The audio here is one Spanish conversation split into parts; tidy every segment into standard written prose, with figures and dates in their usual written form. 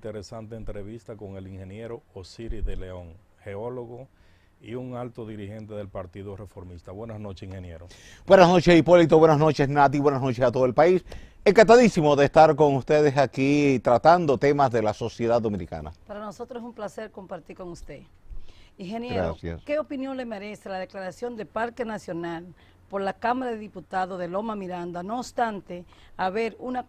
Interesante entrevista con el ingeniero Osiris de León, geólogo y un alto dirigente del Partido Reformista. Buenas noches, ingeniero. Buenas noches, Hipólito. Buenas noches, Nati. Buenas noches a todo el país. Encantadísimo de estar con ustedes aquí tratando temas de la sociedad dominicana. Para nosotros es un placer compartir con usted. Ingeniero, Gracias. ¿qué opinión le merece la declaración de Parque Nacional por la Cámara de Diputados de Loma Miranda, no obstante haber una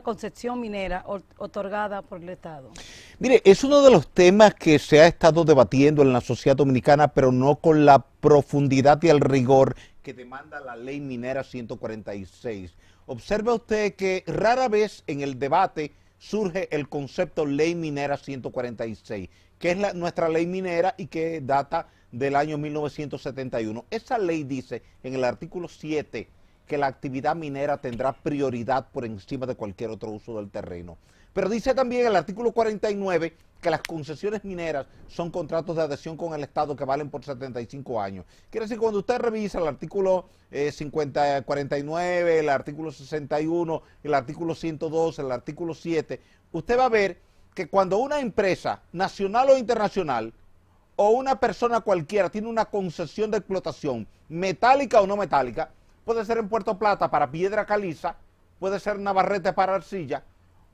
concesión minera otorgada por el Estado? Mire, es uno de los temas que se ha estado debatiendo en la sociedad dominicana, pero no con la profundidad y el rigor que demanda la ley minera 146. Observe usted que rara vez en el debate surge el concepto ley minera 146, que es nuestra ley minera y que data del año 1971. Esa ley dice en el artículo 7 que la actividad minera tendrá prioridad por encima de cualquier otro uso del terreno. Pero dice también el artículo 49 que las concesiones mineras son contratos de adhesión con el Estado que valen por 75 años. Quiere decir, cuando usted revisa el artículo 49, el artículo 61, el artículo 102, el artículo 7, usted va a ver que cuando una empresa nacional o internacional o una persona cualquiera tiene una concesión de explotación, metálica o no metálica, puede ser en Puerto Plata para piedra caliza, puede ser en Navarrete para arcilla,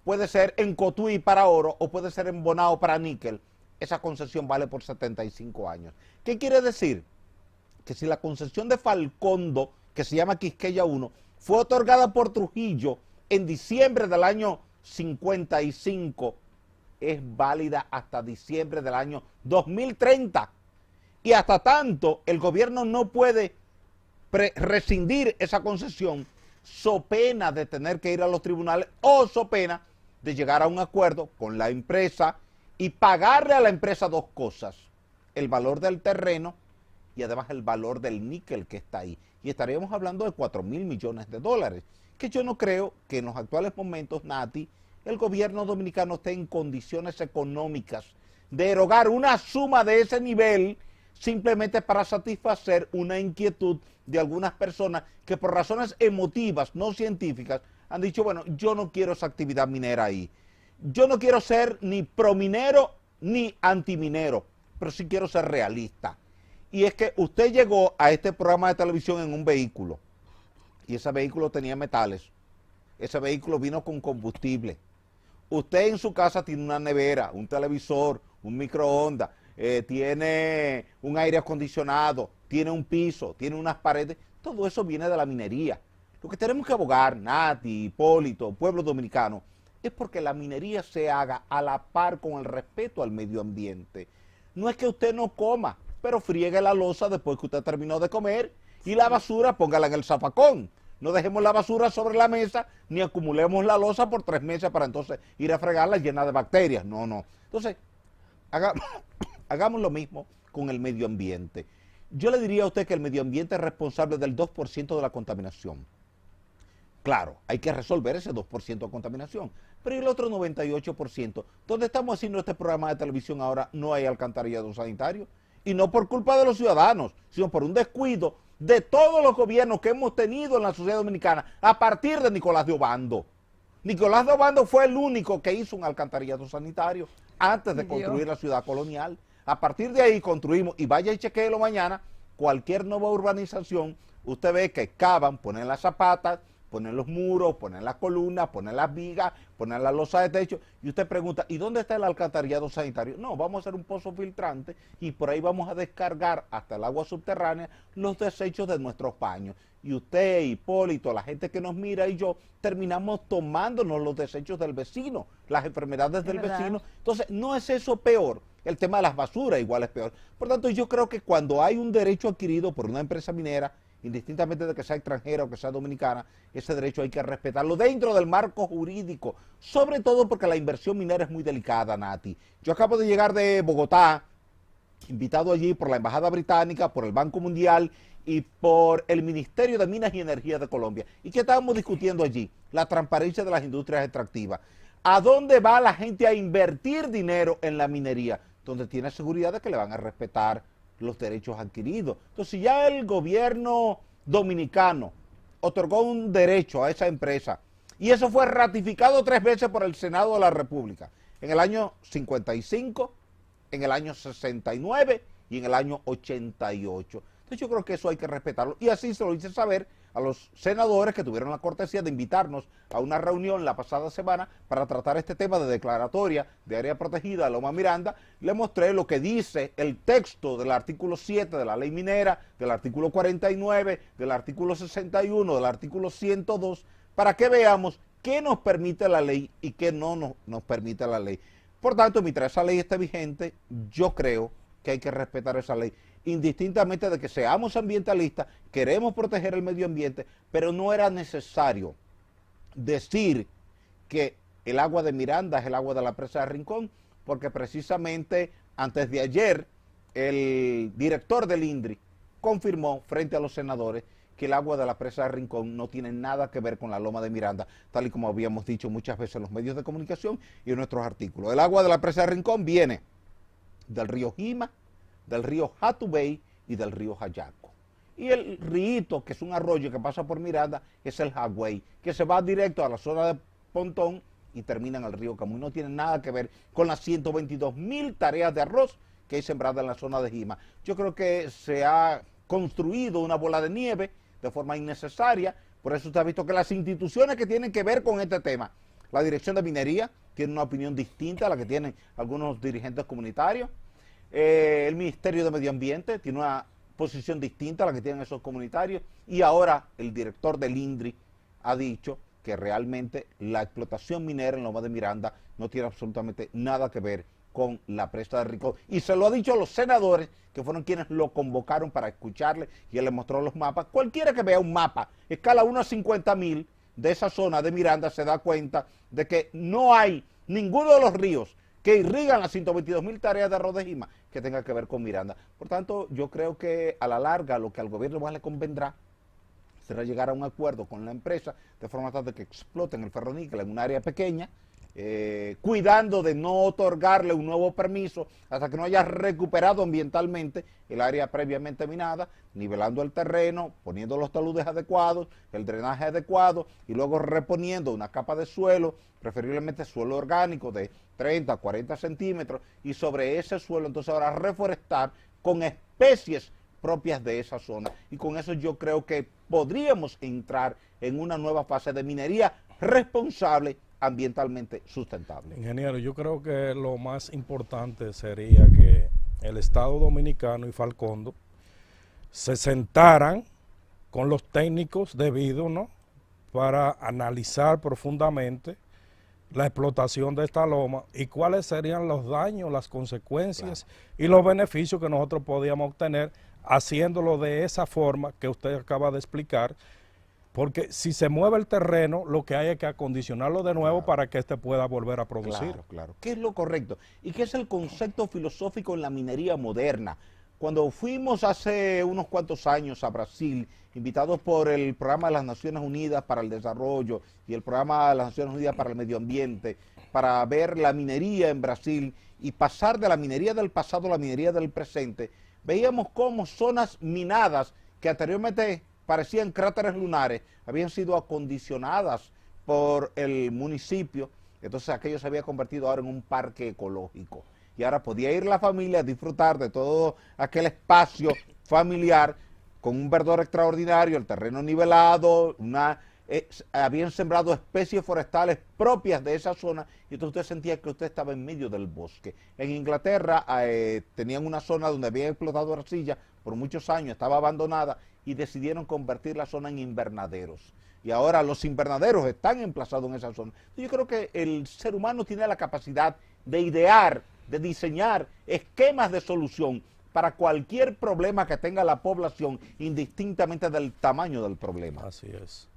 puede ser en Cotuí para oro o puede ser en Bonao para níquel. Esa concesión vale por 75 años. ¿Qué quiere decir? Que si la concesión de Falcondo, que se llama Quisqueya 1, fue otorgada por Trujillo en diciembre del año 55, es válida hasta diciembre del año 2030. Y hasta tanto, el gobierno no puede rescindir esa concesión, so pena de tener que ir a los tribunales o so pena de llegar a un acuerdo con la empresa y pagarle a la empresa dos cosas: el valor del terreno y además el valor del níquel que está ahí. Y estaríamos hablando de 4.000 millones de dólares, que yo no creo que en los actuales momentos, Nati, el gobierno dominicano esté en condiciones económicas de erogar una suma de ese nivel simplemente para satisfacer una inquietud de algunas personas que por razones emotivas, no científicas, han dicho, bueno, yo no quiero esa actividad minera ahí. Yo no quiero ser ni prominero ni antiminero, pero sí quiero ser realista. Y es que usted llegó a este programa de televisión en un vehículo, y ese vehículo tenía metales, ese vehículo vino con combustible. Usted en su casa tiene una nevera, un televisor, un microondas, tiene un aire acondicionado, tiene un piso, tiene unas paredes, todo eso viene de la minería. Lo que tenemos que abogar, Nati, Hipólito, pueblo dominicano, es porque la minería se haga a la par con el respeto al medio ambiente. No es que usted no coma, pero friegue la loza después que usted terminó de comer y la basura póngala en el zafacón. No dejemos la basura sobre la mesa, ni acumulemos la loza por 3 meses para entonces ir a fregarla llena de bacterias. No, no. Entonces, hagamos lo mismo con el medio ambiente. Yo le diría a usted que el medio ambiente es responsable del 2% de la contaminación. Claro, hay que resolver ese 2% de contaminación, pero el otro 98%, donde estamos haciendo este programa de televisión ahora, no hay alcantarillado sanitario, y no por culpa de los ciudadanos, sino por un descuido de todos los gobiernos que hemos tenido en la sociedad dominicana a partir de Nicolás de Obando. Nicolás de Obando fue el único que hizo un alcantarillado sanitario antes de construir la ciudad colonial. A partir de ahí construimos, y vaya y chequéelo mañana, cualquier nueva urbanización, usted ve que cavan, ponen las zapatas, ponen los muros, ponen las columnas, ponen las vigas, ponen la losa de techo, y usted pregunta, ¿y dónde está el alcantarillado sanitario? No, vamos a hacer un pozo filtrante y por ahí vamos a descargar hasta el agua subterránea los desechos de nuestros baños. Y usted, Hipólito, la gente que nos mira y yo, terminamos tomándonos los desechos del vecino, las enfermedades del vecino. Entonces, ¿no es eso peor? El tema de las basuras igual es peor. Por tanto, yo creo que cuando hay un derecho adquirido por una empresa minera, indistintamente de que sea extranjera o que sea dominicana, ese derecho hay que respetarlo dentro del marco jurídico, sobre todo porque la inversión minera es muy delicada, Nati. Yo acabo de llegar de Bogotá, invitado allí por la Embajada Británica, por el Banco Mundial y por el Ministerio de Minas y Energía de Colombia. ¿Y qué estábamos discutiendo allí? La transparencia de las industrias extractivas. ¿A dónde va la gente a invertir dinero en la minería? Donde tiene seguridad de que le van a respetar los derechos adquiridos. Entonces, si ya el gobierno dominicano otorgó un derecho a esa empresa y eso fue ratificado 3 veces por el Senado de la República, en el año 55, en el año 69 y en el año 88. Entonces yo creo que eso hay que respetarlo. Y así se lo hice saber a los senadores que tuvieron la cortesía de invitarnos a una reunión la pasada semana para tratar este tema de declaratoria de área protegida de Loma Miranda. Le mostré lo que dice el texto del artículo 7 de la ley minera, del artículo 49, del artículo 61, del artículo 102, para que veamos qué nos permite la ley y qué no nos permite la ley. Por tanto, mientras esa ley esté vigente, yo creo que hay que respetar esa ley, indistintamente de que seamos ambientalistas, queremos proteger el medio ambiente, pero no era necesario decir que el agua de Miranda es el agua de la presa de Rincón, porque precisamente antes de ayer el director del INDRI confirmó frente a los senadores que el agua de la presa de Rincón no tiene nada que ver con la loma de Miranda, tal y como habíamos dicho muchas veces en los medios de comunicación y en nuestros artículos. El agua de la presa de Rincón viene del río Jima, del río Jatubey y del río Jayaco. Y el río, que es un arroyo que pasa por Miranda, es el Jagüey, que se va directo a la zona de Pontón y termina en el río Camuy. No tiene nada que ver con las 122,000 tareas de arroz que hay sembradas en la zona de Jima. Yo creo que se ha construido una bola de nieve de forma innecesaria. Por eso usted ha visto que las instituciones que tienen que ver con este tema, la Dirección de Minería tiene una opinión distinta a la que tienen algunos dirigentes comunitarios, el Ministerio de Medio Ambiente tiene una posición distinta a la que tienen esos comunitarios, y ahora el director del INDRI ha dicho que realmente la explotación minera en Loma de Miranda no tiene absolutamente nada que ver con la presa de Rincón, y se lo ha dicho a los senadores, que fueron quienes lo convocaron para escucharle, y él les mostró los mapas. Cualquiera que vea un mapa, escala 1 a 50,000 de esa zona de Miranda, se da cuenta de que no hay ninguno de los ríos que irrigan las 122,000 tareas de arroz de Jima que tenga que ver con Miranda. Por tanto, yo creo que a la larga lo que al gobierno más le convendrá será llegar a un acuerdo con la empresa de forma tal de que exploten el ferroníquel en un área pequeña, cuidando de no otorgarle un nuevo permiso hasta que no haya recuperado ambientalmente el área previamente minada, nivelando el terreno, poniendo los taludes adecuados, el drenaje adecuado y luego reponiendo una capa de suelo, preferiblemente suelo orgánico de 30 a 40 centímetros, y sobre ese suelo entonces ahora reforestar con especies propias de esa zona. Y con eso yo creo que podríamos entrar en una nueva fase de minería responsable, ambientalmente sustentable. Ingeniero, yo creo que lo más importante sería que el Estado Dominicano y Falcondo se sentaran con los técnicos debidos, ¿no?, para analizar profundamente la explotación de esta loma y cuáles serían los daños, las consecuencias y los beneficios que nosotros podíamos obtener haciéndolo de esa forma que usted acaba de explicar. Porque si se mueve el terreno, lo que hay es que acondicionarlo de nuevo para que éste pueda volver a producir. Claro. ¿Qué es lo correcto? ¿Y qué es el concepto filosófico en la minería moderna? Cuando fuimos hace unos cuantos años a Brasil, invitados por el Programa de las Naciones Unidas para el Desarrollo y el Programa de las Naciones Unidas para el Medio Ambiente, para ver la minería en Brasil y pasar de la minería del pasado a la minería del presente, veíamos cómo zonas minadas que anteriormente parecían cráteres lunares, habían sido acondicionadas por el municipio, entonces aquello se había convertido ahora en un parque ecológico. Y ahora podía ir la familia a disfrutar de todo aquel espacio familiar con un verdor extraordinario, el terreno nivelado, habían sembrado especies forestales propias de esa zona, y entonces usted sentía que usted estaba en medio del bosque. En Inglaterra tenían una zona donde habían explotado arcilla por muchos años, estaba abandonada, y decidieron convertir la zona en invernaderos. Y ahora los invernaderos están emplazados en esa zona. Yo creo que el ser humano tiene la capacidad de idear, de diseñar esquemas de solución para cualquier problema que tenga la población, indistintamente del tamaño del problema. Así es.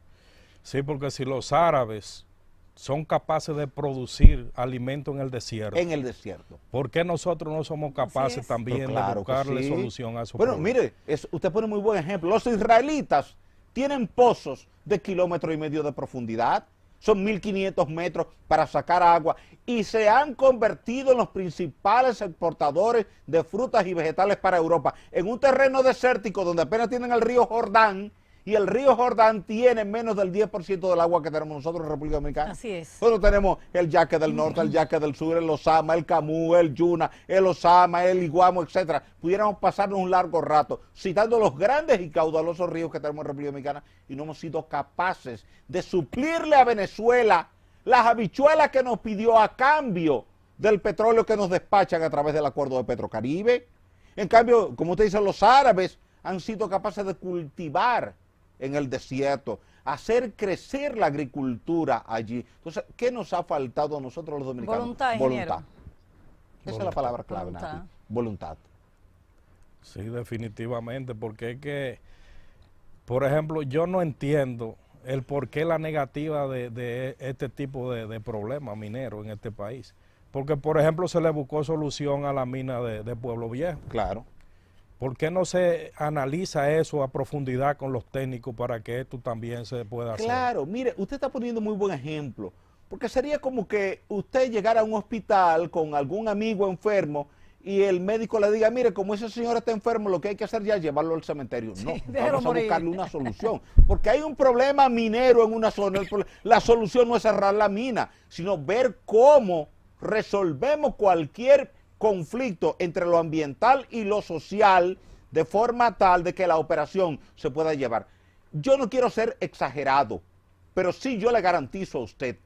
Sí, porque si los árabes son capaces de producir alimento en el desierto. En el desierto. ¿Por qué nosotros no somos capaces también de buscarle solución a eso? Bueno, mire, usted pone muy buen ejemplo. Los israelitas tienen pozos de 1,5 kilómetros de profundidad. Son 1.500 metros para sacar agua y se han convertido en los principales exportadores de frutas y vegetales para Europa. En un terreno desértico donde apenas tienen el río Jordán y el río Jordán tiene menos del 10% del agua que tenemos nosotros en República Dominicana. Así es. Nosotros tenemos el Yaque del Norte, el Yaque del Sur, el Osama, el Camus, el Yuna, el Osama, el Iguamo, etcétera. Pudiéramos pasarnos un largo rato citando los grandes y caudalosos ríos que tenemos en República Dominicana y no hemos sido capaces de suplirle a Venezuela las habichuelas que nos pidió a cambio del petróleo que nos despachan a través del acuerdo de Petrocaribe. En cambio, como usted dice, los árabes han sido capaces de cultivar en el desierto, hacer crecer la agricultura allí. Entonces, ¿qué nos ha faltado a nosotros los dominicanos? Voluntad, ingeniero. Voluntad. Esa es la palabra clave, Voluntad. Nati. Voluntad. Sí, definitivamente, porque es que, por ejemplo, yo no entiendo el por qué la negativa de este tipo de problemas mineros en este país. Porque, por ejemplo, se le buscó solución a la mina de Pueblo Viejo. Claro. ¿Por qué no se analiza eso a profundidad con los técnicos para que esto también se pueda hacer? Claro, mire, usted está poniendo muy buen ejemplo, porque sería como que usted llegara a un hospital con algún amigo enfermo y el médico le diga, mire, como ese señor está enfermo, lo que hay que hacer ya es llevarlo al cementerio. No, déjalo vamos a morir. buscarle una solución, porque hay un problema minero en una zona. La solución no es cerrar la mina, sino ver cómo resolvemos cualquier conflicto entre lo ambiental y lo social de forma tal de que la operación se pueda llevar. Yo no quiero ser exagerado, pero sí yo le garantizo a usted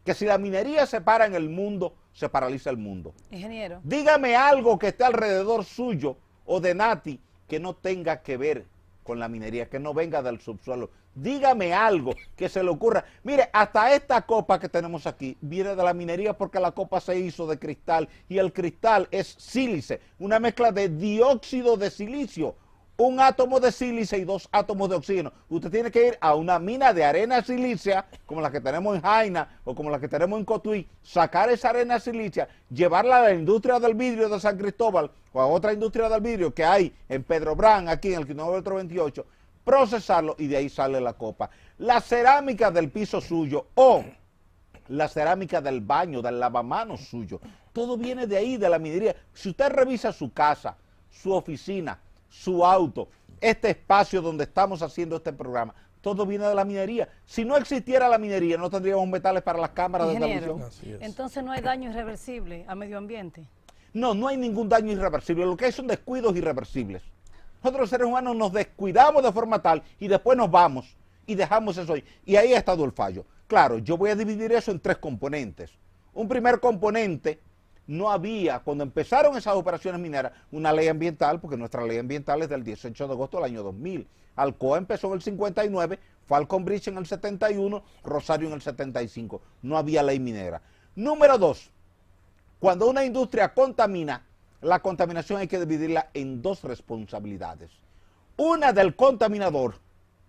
que si la minería se para en el mundo, se paraliza el mundo. Ingeniero. Dígame algo que esté alrededor suyo o de Nati que no tenga que ver con la minería, que no venga del subsuelo. Dígame algo que se le ocurra. Mire, hasta esta copa que tenemos aquí viene de la minería porque la copa se hizo de cristal y el cristal es sílice, una mezcla de dióxido de silicio, un átomo de sílice y 2 átomos de oxígeno. Usted tiene que ir a una mina de arena silicia, como la que tenemos en Jaina o como la que tenemos en Cotuí, sacar esa arena silicia, llevarla a la industria del vidrio de San Cristóbal o a otra industria del vidrio que hay en Pedro Brán, aquí en el kilómetro 28, procesarlo y de ahí sale la copa. La cerámica del piso suyo o la cerámica del baño, del lavamanos suyo, todo viene de ahí, de la minería. Si usted revisa su casa, su oficina, su auto, este espacio donde estamos haciendo este programa, todo viene de la minería. Si no existiera la minería, no tendríamos metales para las cámaras de Ingeniero, televisión. Así es. entonces no hay daño irreversible al medio ambiente. No, no hay ningún daño irreversible. Lo que hay son descuidos irreversibles. Nosotros los seres humanos nos descuidamos de forma tal y después nos vamos y dejamos eso ahí. Y ahí ha estado el fallo. Claro, yo voy a dividir eso en 3 componentes. Un primer componente, no había, cuando empezaron esas operaciones mineras, una ley ambiental, porque nuestra ley ambiental es del 18 de agosto del año 2000. Alcoa empezó en el 59, Falcon Bridge en el 71, Rosario en el 75. No había ley minera. Número 2, cuando una industria contamina, la contaminación hay que dividirla en 2 responsabilidades. Una del contaminador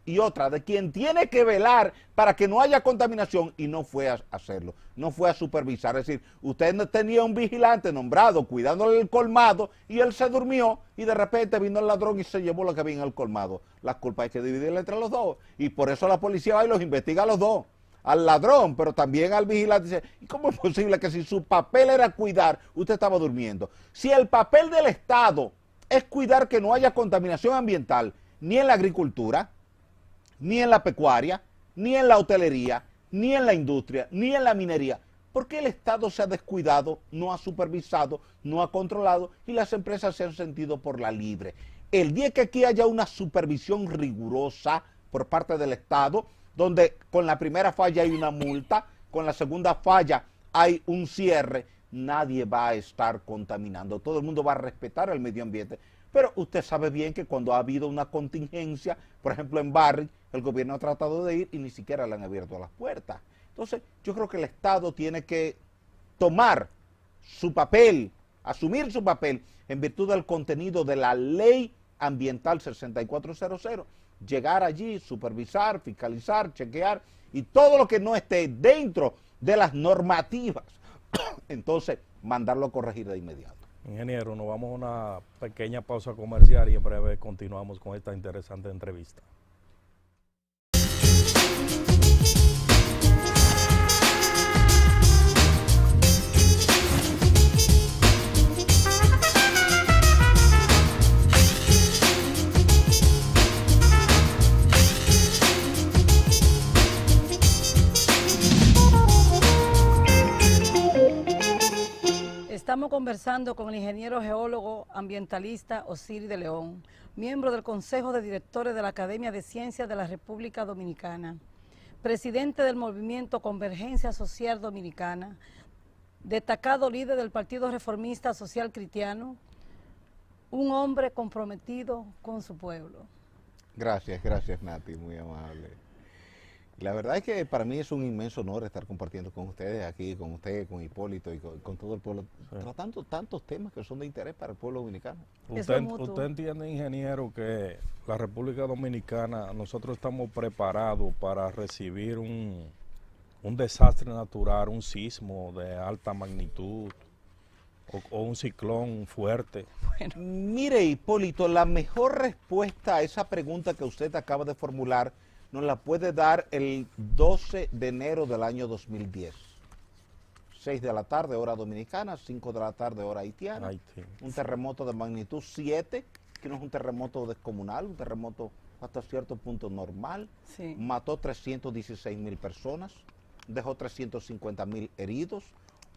y otra de quien tiene que velar para que no haya contaminación y no fue a hacerlo, no fue a supervisar. Es decir, usted no tenía un vigilante nombrado cuidándole el colmado y él se durmió y de repente vino el ladrón y se llevó lo que había en el colmado. La culpa hay que dividirla entre los dos y por eso la policía va y los investiga a los dos. Al ladrón, pero también al vigilante. Dice, ¿y cómo es posible que si su papel era cuidar, usted estaba durmiendo? Si el papel del Estado es cuidar que no haya contaminación ambiental, ni en la agricultura, ni en la pecuaria, ni en la hotelería, ni en la industria, ni en la minería, ¿por qué el Estado se ha descuidado, no ha supervisado, no ha controlado y las empresas se han sentido por la libre? El día que aquí haya una supervisión rigurosa por parte del Estado, donde con la primera falla hay una multa, con la segunda falla hay un cierre, nadie va a estar contaminando, todo el mundo va a respetar el medio ambiente. Pero usted sabe bien que cuando ha habido una contingencia, por ejemplo en Barry, el gobierno ha tratado de ir y ni siquiera le han abierto las puertas. Entonces, yo creo que el Estado tiene que tomar su papel, asumir su papel en virtud del contenido de la Ley Ambiental 6400, llegar allí, supervisar, fiscalizar, chequear y todo lo que no esté dentro de las normativas, entonces mandarlo a corregir de inmediato. Ingeniero, nos vamos a una pequeña pausa comercial y en breve continuamos con esta interesante entrevista. Estamos conversando con el ingeniero geólogo ambientalista Osiris de León, miembro del Consejo de Directores de la Academia de Ciencias de la República Dominicana, presidente del movimiento Convergencia Social Dominicana, destacado líder del Partido Reformista Social Cristiano, un hombre comprometido con su pueblo. Gracias, Nati, muy amable. La verdad es que para mí es un inmenso honor estar compartiendo con ustedes aquí, con usted, con Hipólito y con todo el pueblo, tratando tantos temas que son de interés para el pueblo dominicano. Usted entiende, ingeniero, que la República Dominicana, nosotros estamos preparados para recibir un desastre natural, un sismo de alta magnitud o un ciclón fuerte. Bueno. Mire, Hipólito, la mejor respuesta a esa pregunta que usted acaba de formular nos la puede dar el 12 de enero del año 2010. 6 de la tarde, hora dominicana, 5 de la tarde, hora haitiana. Haití. Un terremoto de magnitud 7, que no es un terremoto descomunal, un terremoto hasta cierto punto normal. Sí. Mató 316,000 personas, dejó 350,000 heridos,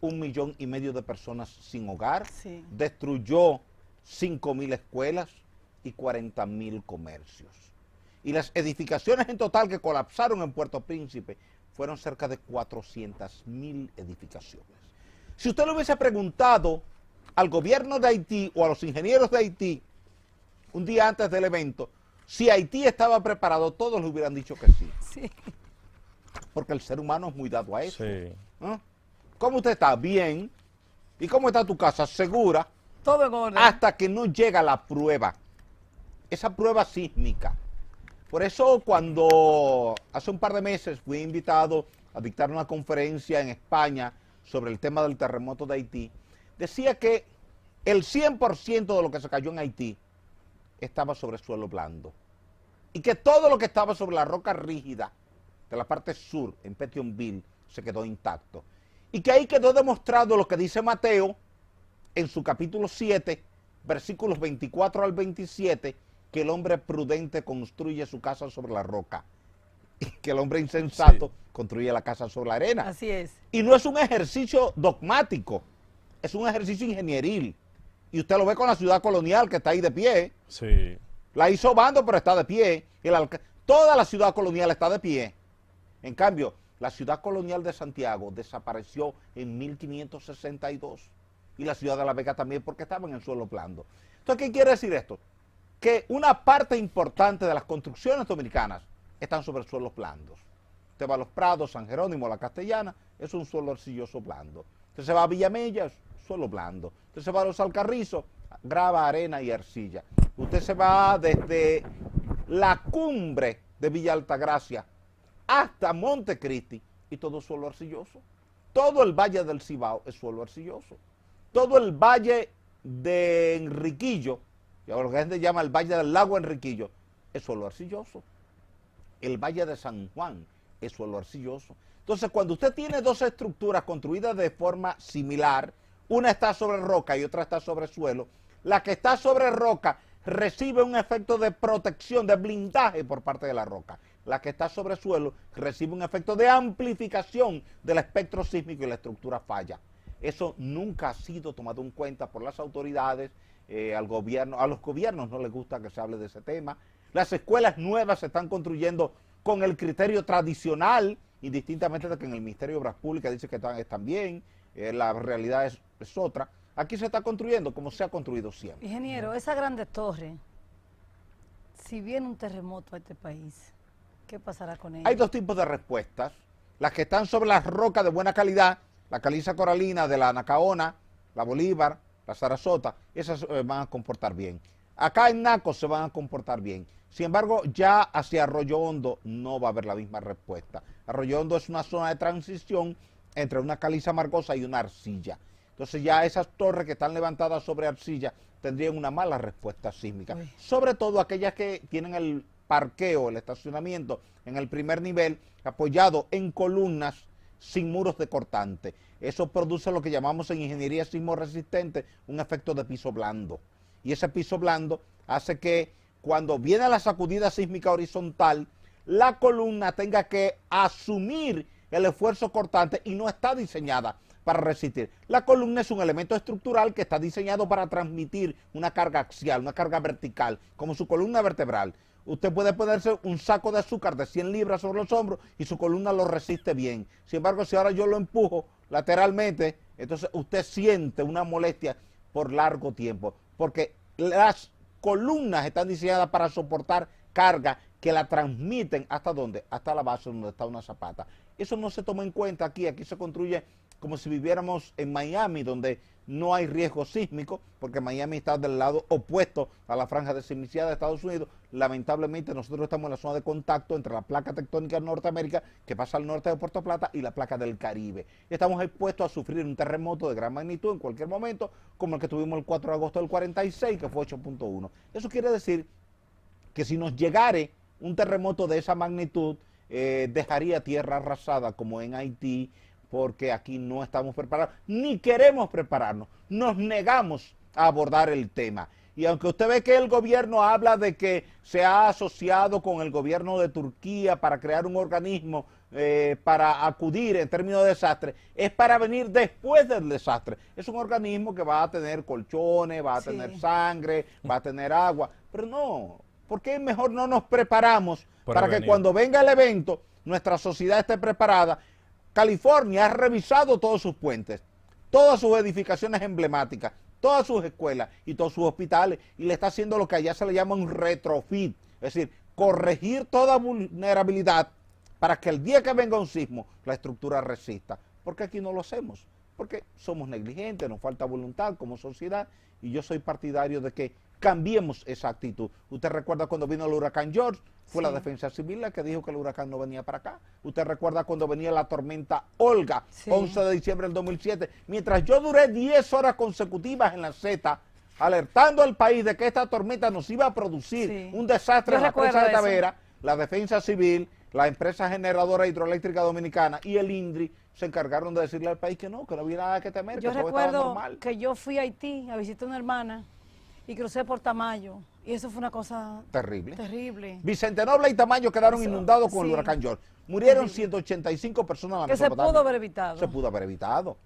1,5 millones de personas sin hogar, Sí. destruyó 5,000 escuelas y 40,000 comercios. Y las edificaciones en total que colapsaron en Puerto Príncipe fueron cerca de 400,000 edificaciones. Si usted le hubiese preguntado al gobierno de Haití o a los ingenieros de Haití un día antes del evento si Haití estaba preparado, todos le hubieran dicho que sí. Sí. Porque el ser humano es muy dado a eso. Sí. ¿No? ¿Cómo usted está? Bien. ¿Y cómo está tu casa? Segura. Todo en orden. Hasta que no llega la prueba. Esa prueba sísmica. Por eso cuando hace un par de meses fui invitado a dictar una conferencia en España sobre el tema del terremoto de Haití, decía que el 100% de lo que se cayó en Haití estaba sobre suelo blando. Y que todo lo que estaba sobre la roca rígida de la parte sur, en Petionville, se quedó intacto. Y que ahí quedó demostrado lo que dice Mateo en su capítulo 7, versículos 24 al 27, que el hombre prudente construye su casa sobre la roca y que el hombre insensato construye la casa sobre la arena. Así es. Y no es un ejercicio dogmático, es un ejercicio ingenieril. Y usted lo ve con la ciudad colonial que está ahí de pie. Sí. La hizo Bando, pero está de pie. Toda la ciudad colonial está de pie. En cambio, la ciudad colonial de Santiago desapareció en 1562. Y la ciudad de La Vega también, porque estaba en el suelo blando. Entonces, ¿qué quiere decir esto? Que una parte importante de las construcciones dominicanas están sobre suelos blandos. Usted va a Los Prados, San Jerónimo, La Castellana, es un suelo arcilloso blando. Usted se va a Villamella, es suelo blando. Usted se va a Los Alcarrizos, grava, arena y arcilla. Usted se va desde la cumbre de Villa Altagracia hasta Montecristi y todo suelo arcilloso. Todo el valle del Cibao es suelo arcilloso. Todo el valle de Enriquillo, lo que la gente llama el valle del lago Enriquillo, es suelo arcilloso. El valle de San Juan es suelo arcilloso. Entonces, cuando usted tiene dos estructuras construidas de forma similar, una está sobre roca y otra está sobre suelo, la que está sobre roca recibe un efecto de protección, de blindaje por parte de la roca. La que está sobre suelo recibe un efecto de amplificación del espectro sísmico y la estructura falla. Eso nunca ha sido tomado en cuenta por las autoridades, al gobierno. A los gobiernos no les gusta que se hable de ese tema. Las escuelas nuevas se están construyendo con el criterio tradicional, indistintamente de que en el Ministerio de Obras Públicas dice que están bien, la realidad es otra. Aquí se está construyendo como se ha construido siempre. Ingeniero, esa grande torre, si viene un terremoto a este país, ¿qué pasará con ella? Hay dos tipos de respuestas. Las que están sobre las rocas de buena calidad, la caliza coralina de la Anacaona, la Bolívar, la Sarasota, esas van a comportar bien. Acá en Naco se van a comportar bien. Sin embargo, ya hacia Arroyo Hondo no va a haber la misma respuesta. Arroyo Hondo es una zona de transición entre una caliza margosa y una arcilla. Entonces ya esas torres que están levantadas sobre arcilla tendrían una mala respuesta sísmica. Uy. Sobre todo aquellas que tienen el parqueo, el estacionamiento en el primer nivel, apoyado en columnas sin muros de cortante. Eso produce lo que llamamos en ingeniería sismo resistente un efecto de piso blando. Y ese piso blando hace que cuando viene la sacudida sísmica horizontal, la columna tenga que asumir el esfuerzo cortante y no está diseñada para resistir. La columna es un elemento estructural que está diseñado para transmitir una carga axial, una carga vertical, como su columna vertebral. Usted puede ponerse un saco de azúcar de 100 libras sobre los hombros y su columna lo resiste bien. Sin embargo, si ahora yo lo empujo lateralmente, entonces usted siente una molestia por largo tiempo, porque las columnas están diseñadas para soportar carga que la transmiten ¿hasta dónde? Hasta la base donde está una zapata. Eso no se toma en cuenta aquí se construye como si viviéramos en Miami, donde no hay riesgo sísmico, porque Miami está del lado opuesto a la franja de sismicidad de Estados Unidos. Lamentablemente nosotros estamos en la zona de contacto entre la placa tectónica de Norteamérica, que pasa al norte de Puerto Plata, y la placa del Caribe. Estamos expuestos a sufrir un terremoto de gran magnitud en cualquier momento, como el que tuvimos el 4 de agosto del 46, que fue 8.1. Eso quiere decir que si nos llegare un terremoto de esa magnitud, dejaría tierra arrasada como en Haití, porque aquí no estamos preparados, ni queremos prepararnos, nos negamos a abordar el tema. Y aunque usted ve que el gobierno habla de que se ha asociado con el gobierno de Turquía para crear un organismo para acudir en términos de desastre, es para venir después del desastre. Es un organismo que va a tener colchones, va a tener sangre, va a tener agua, pero no, ¿por qué mejor no nos preparamos para que cuando venga el evento nuestra sociedad esté preparada? California ha revisado todos sus puentes, todas sus edificaciones emblemáticas, todas sus escuelas y todos sus hospitales, y le está haciendo lo que allá se le llama un retrofit, es decir, corregir toda vulnerabilidad para que el día que venga un sismo la estructura resista. ¿Por qué aquí no lo hacemos? Porque somos negligentes, nos falta voluntad como sociedad, y yo soy partidario de que cambiemos esa actitud. Usted recuerda cuando vino el huracán George, fue la Defensa Civil la que dijo que el huracán no venía para acá. Usted recuerda cuando venía la tormenta Olga, 11 de diciembre del 2007. Mientras yo duré 10 horas consecutivas en la Z, alertando al país de que esta tormenta nos iba a producir un desastre en la presa de Tavera, la Defensa Civil, la empresa generadora hidroeléctrica dominicana y el INDRI se encargaron de decirle al país que no había nada que temer, que todo estaba normal. Yo recuerdo que yo fui a Haití a visitar a una hermana y crucé por Tamayo, y eso fue una cosa terrible. Vicente Noble y Tamayo quedaron inundados con el huracán George. Murieron 185 personas en la Mesopotamia. Que se pudo haber evitado. Se pudo haber evitado.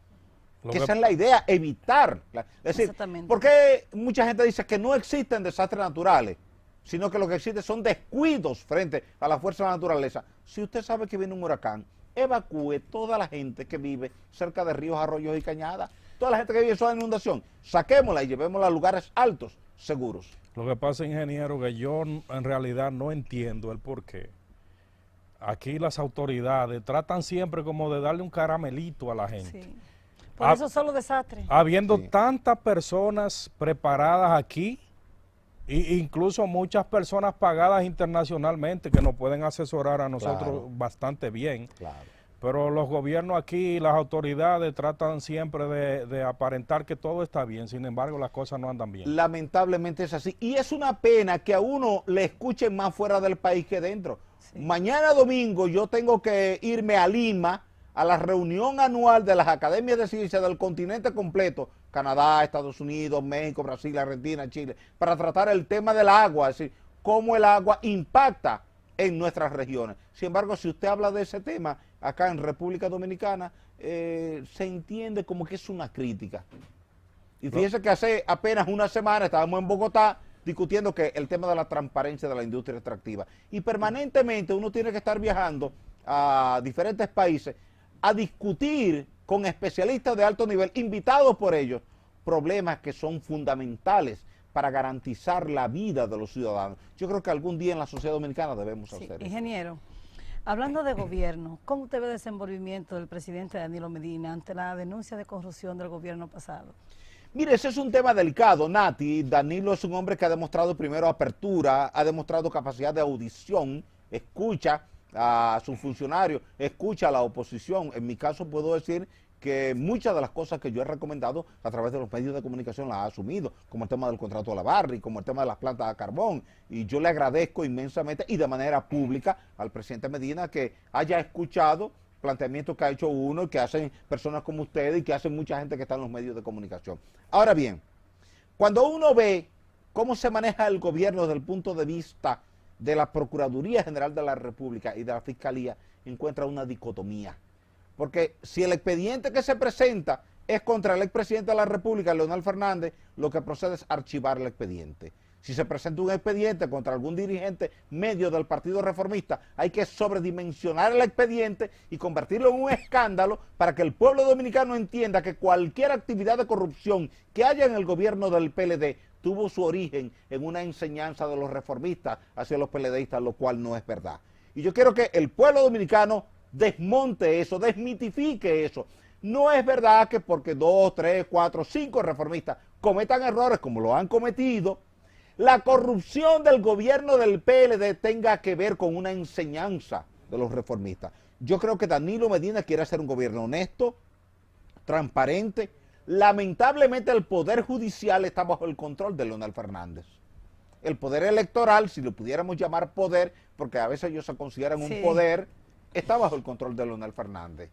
Que esa es la idea, evitar. Es decir, ¿por qué mucha gente dice que no existen desastres naturales, sino que lo que existe son descuidos frente a la fuerza de la naturaleza? Si usted sabe que viene un huracán, evacúe toda la gente que vive cerca de ríos, arroyos y cañadas, toda la gente que vive en zona de inundación, saquémosla y llevémosla a lugares altos, seguros. Lo que pasa, ingeniero, que yo en realidad no entiendo el por qué. Aquí las autoridades tratan siempre como de darle un caramelito a la gente. Sí. Por eso son los desastres. Habiendo tantas personas preparadas aquí, e incluso muchas personas pagadas internacionalmente que nos pueden asesorar a nosotros bastante bien. Pero los gobiernos aquí, las autoridades tratan siempre de aparentar que todo está bien, sin embargo las cosas no andan bien. Lamentablemente es así, y es una pena que a uno le escuchen más fuera del país que dentro. Mañana domingo yo tengo que irme a Lima a la reunión anual de las academias de ciencias del continente completo, Canadá, Estados Unidos, México, Brasil, Argentina, Chile, para tratar el tema del agua, es decir, cómo el agua impacta en nuestras regiones. Sin embargo, si usted habla de ese tema acá en República Dominicana, se entiende como que es una crítica. Y fíjese que hace apenas una semana estábamos en Bogotá discutiendo que el tema de la transparencia de la industria extractiva. Y permanentemente uno tiene que estar viajando a diferentes países a discutir con especialistas de alto nivel, invitados por ellos, problemas que son fundamentales para garantizar la vida de los ciudadanos. Yo creo que algún día en la sociedad dominicana debemos hacer eso. Ingeniero, hablando de gobierno, ¿cómo usted ve el desenvolvimiento del presidente Danilo Medina ante la denuncia de corrupción del gobierno pasado? Mire, ese es un tema delicado, Nati. Danilo es un hombre que ha demostrado primero apertura, ha demostrado capacidad de audición, escucha a sus funcionarios, escucha a la oposición. En mi caso puedo decir que muchas de las cosas que yo he recomendado a través de los medios de comunicación las ha asumido, como el tema del contrato de la Barri, como el tema de las plantas de carbón, y yo le agradezco inmensamente y de manera pública al presidente Medina que haya escuchado planteamientos que ha hecho uno y que hacen personas como ustedes y que hacen mucha gente que está en los medios de comunicación. Ahora bien, cuando uno ve cómo se maneja el gobierno desde el punto de vista de la Procuraduría General de la República y de la Fiscalía, encuentra una dicotomía. porque si el expediente que se presenta es contra el expresidente de la República, Leonel Fernández, lo que procede es archivar el expediente. Si se presenta un expediente contra algún dirigente medio del Partido Reformista, hay que sobredimensionar el expediente y convertirlo en un escándalo para que el pueblo dominicano entienda que cualquier actividad de corrupción que haya en el gobierno del PLD tuvo su origen en una enseñanza de los reformistas hacia los PLDistas, lo cual no es verdad. Y yo quiero que el pueblo dominicano desmonte eso, desmitifique eso. No es verdad que porque 2, 3, 4, 5 reformistas cometan errores como lo han cometido, la corrupción del gobierno del PLD tenga que ver con una enseñanza de los reformistas. Yo creo que Danilo Medina quiere hacer un gobierno honesto, transparente. Lamentablemente el Poder Judicial está bajo el control de Leonel Fernández. El Poder Electoral, si lo pudiéramos llamar poder, porque a veces ellos se consideran un poder, está bajo el control de Leonel Fernández.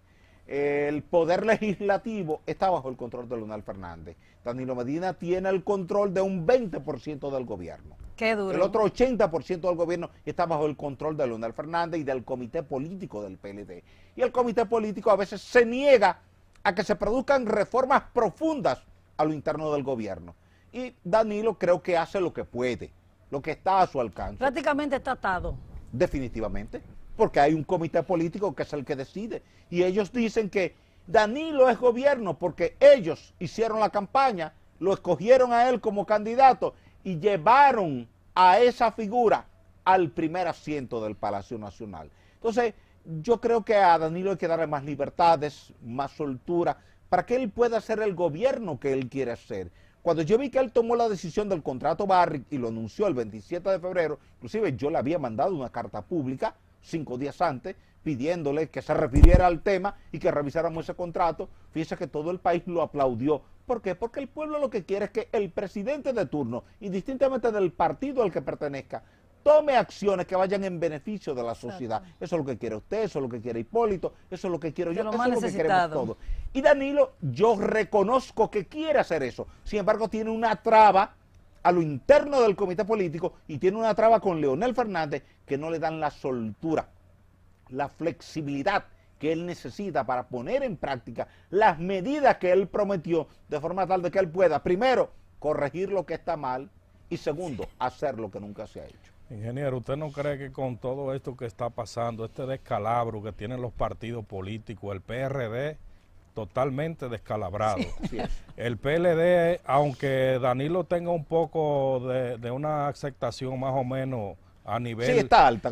El Poder Legislativo está bajo el control de Leonel Fernández. Danilo Medina tiene el control de un 20% del gobierno. Qué duro. El otro 80% del gobierno está bajo el control de Leonel Fernández y del comité político del PLD. Y el comité político a veces se niega a que se produzcan reformas profundas a lo interno del gobierno. Y Danilo creo que hace lo que puede, lo que está a su alcance. Prácticamente está atado. Definitivamente, porque hay un comité político que es el que decide. Y ellos dicen que Danilo es gobierno porque ellos hicieron la campaña, lo escogieron a él como candidato y llevaron a esa figura al primer asiento del Palacio Nacional. Entonces, yo creo que a Danilo hay que darle más libertades, más soltura, para que él pueda hacer el gobierno que él quiere hacer. Cuando yo vi que él tomó la decisión del contrato Barrick y lo anunció el 27 de febrero, inclusive yo le había mandado una carta pública 5 días antes, pidiéndole que se refiriera al tema y que revisáramos ese contrato. Fíjese que todo el país lo aplaudió. ¿Por qué? Porque el pueblo lo que quiere es que el presidente de turno, indistintamente del partido al que pertenezca, tome acciones que vayan en beneficio de la sociedad. Exacto. Eso es lo que quiere usted, eso es lo que quiere Hipólito, eso es lo que quiero yo, eso es lo que queremos todos. Y Danilo, yo reconozco que quiere hacer eso. Sin embargo, tiene una traba a lo interno del comité político y tiene una traba con Leonel Fernández que no le dan la soltura, la flexibilidad que él necesita para poner en práctica las medidas que él prometió, de forma tal de que él pueda, primero, corregir lo que está mal y segundo, hacer lo que nunca se ha hecho. Ingeniero, ¿usted no cree que con todo esto que está pasando, este descalabro que tienen los partidos políticos, el PRD totalmente descalabrado? Sí. El PLD, aunque Danilo tenga un poco de una aceptación más o menos a nivel... Sí, está alta,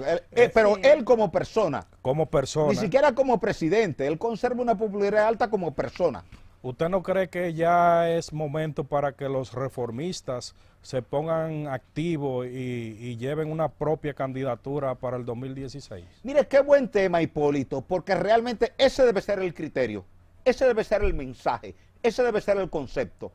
pero sí, él como persona. Como persona. Ni siquiera como presidente, él conserva una popularidad alta como persona. ¿Usted no cree que ya es momento para que los reformistas se pongan activos y lleven una propia candidatura para el 2016? Mire, qué buen tema, Hipólito, porque realmente ese debe ser el criterio, ese debe ser el mensaje, ese debe ser el concepto.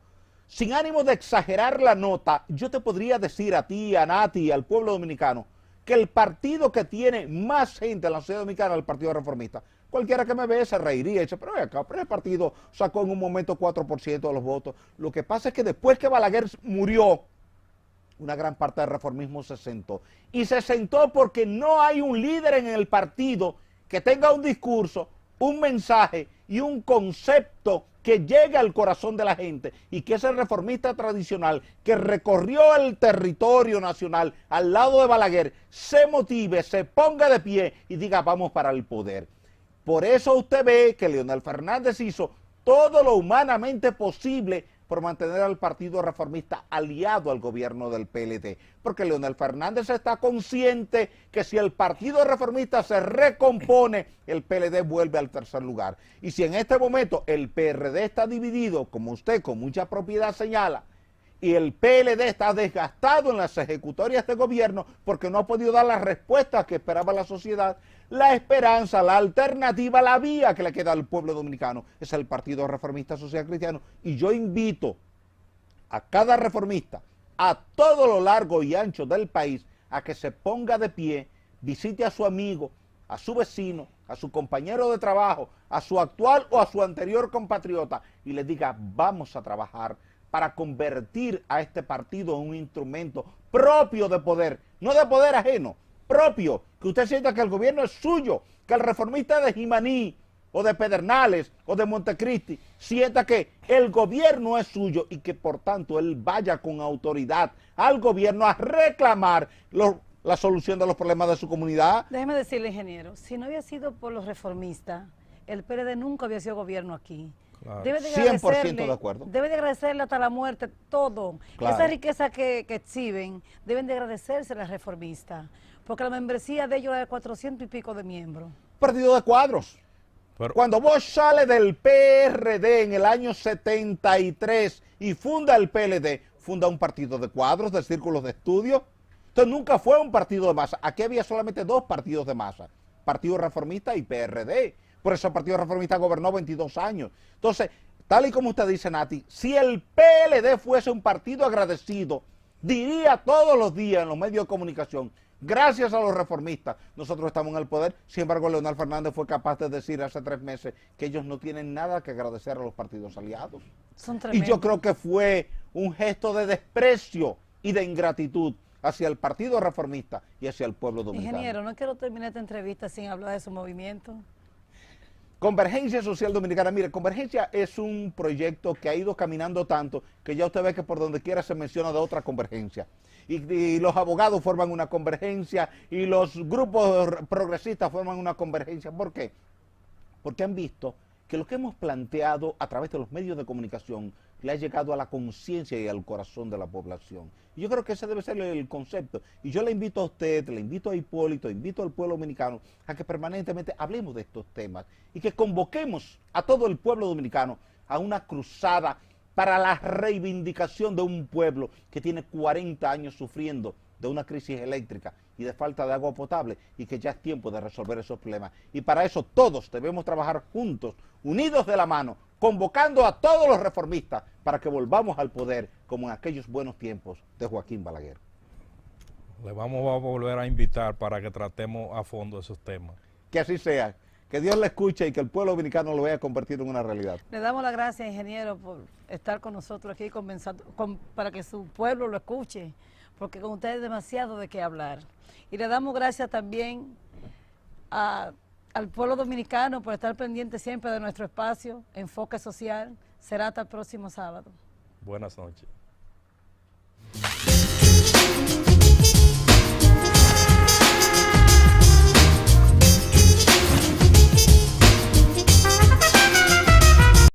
Sin ánimo de exagerar la nota, yo te podría decir a ti, a Nati, al pueblo dominicano, que el partido que tiene más gente en la sociedad dominicana es el Partido Reformista. Cualquiera que me ve se reiría y dice, pero el partido sacó en un momento 4% de los votos. Lo que pasa es que después que Balaguer murió, una gran parte del reformismo se sentó. Y se sentó porque no hay un líder en el partido que tenga un discurso, un mensaje y un concepto que llegue al corazón de la gente y que ese reformista tradicional que recorrió el territorio nacional al lado de Balaguer se motive, se ponga de pie y diga vamos para el poder. Por eso usted ve que Leonel Fernández hizo todo lo humanamente posible por mantener al Partido Reformista aliado al gobierno del PLD. Porque Leonel Fernández está consciente que si el Partido Reformista se recompone, el PLD vuelve al tercer lugar. Y si en este momento el PRD está dividido, como usted con mucha propiedad señala, y el PLD está desgastado en las ejecutorias de gobierno porque no ha podido dar las respuestas que esperaba la sociedad, la esperanza, la alternativa, la vía que le queda al pueblo dominicano es el Partido Reformista Social Cristiano. Y yo invito a cada reformista, a todo lo largo y ancho del país, a que se ponga de pie, visite a su amigo, a su vecino, a su compañero de trabajo, a su actual o a su anterior compatriota y le diga vamos a trabajar para convertir a este partido en un instrumento propio de poder, no de poder ajeno, propio, que usted sienta que el gobierno es suyo, que el reformista es de Jimaní, o de Pedernales o de Montecristi sienta que el gobierno es suyo y que por tanto él vaya con autoridad al gobierno a reclamar la solución de los problemas de su comunidad. Déjeme decirle, ingeniero, si no había sido por los reformistas, el PLD nunca había sido gobierno aquí. Claro. Debe de 100% de acuerdo. Debe de agradecerle hasta la muerte todo. Claro. Esa riqueza que exhiben, deben de agradecerse las reformistas, porque la membresía de ellos era de 400 y pico de miembros. Partido de cuadros. Pero, Cuando vos sales del PRD en el año 73 y funda el PLD, funda un partido de cuadros, de círculos de estudio. Entonces nunca fue un partido de masa. Aquí había solamente dos partidos de masa, Partido Reformista y PRD. Por eso el Partido Reformista gobernó 22 años. Entonces, tal y como usted dice, Nati, si el PLD fuese un partido agradecido, diría todos los días en los medios de comunicación, gracias a los reformistas, nosotros estamos en el poder. Sin embargo, Leonel Fernández fue capaz de decir hace 3 meses que ellos no tienen nada que agradecer a los partidos aliados. Son Y tremendos. yo creo que fue un gesto de desprecio y de ingratitud hacia el Partido Reformista y hacia el pueblo dominicano. Ingeniero, no quiero terminar esta entrevista sin hablar de su movimiento. Convergencia Social Dominicana, mire, Convergencia es un proyecto que ha ido caminando tanto que ya usted ve que por donde quiera se menciona de otra convergencia. Y los abogados forman una convergencia y los grupos progresistas forman una convergencia. ¿Por qué? Porque han visto que lo que hemos planteado a través de los medios de comunicación le ha llegado a la conciencia y al corazón de la población. Y yo creo que ese debe ser el concepto. Y yo le invito a usted, le invito a Hipólito, invito al pueblo dominicano a que permanentemente hablemos de estos temas y que convoquemos a todo el pueblo dominicano a una cruzada para la reivindicación de un pueblo que tiene 40 años sufriendo de una crisis eléctrica y de falta de agua potable y que ya es tiempo de resolver esos problemas. Y para eso todos debemos trabajar juntos, unidos de la mano, convocando a todos los reformistas para que volvamos al poder como en aquellos buenos tiempos de Joaquín Balaguer. le vamos a volver a invitar para que tratemos a fondo esos temas. Que así sea, que Dios le escuche y que el pueblo dominicano lo vaya a convertir en una realidad. Le damos las gracias, ingeniero, por estar con nosotros aquí para que su pueblo lo escuche, porque con ustedes demasiado de qué hablar. Y le damos gracias también al pueblo dominicano por estar pendiente siempre de nuestro espacio, Enfoque Social. Será hasta el próximo sábado. Buenas noches.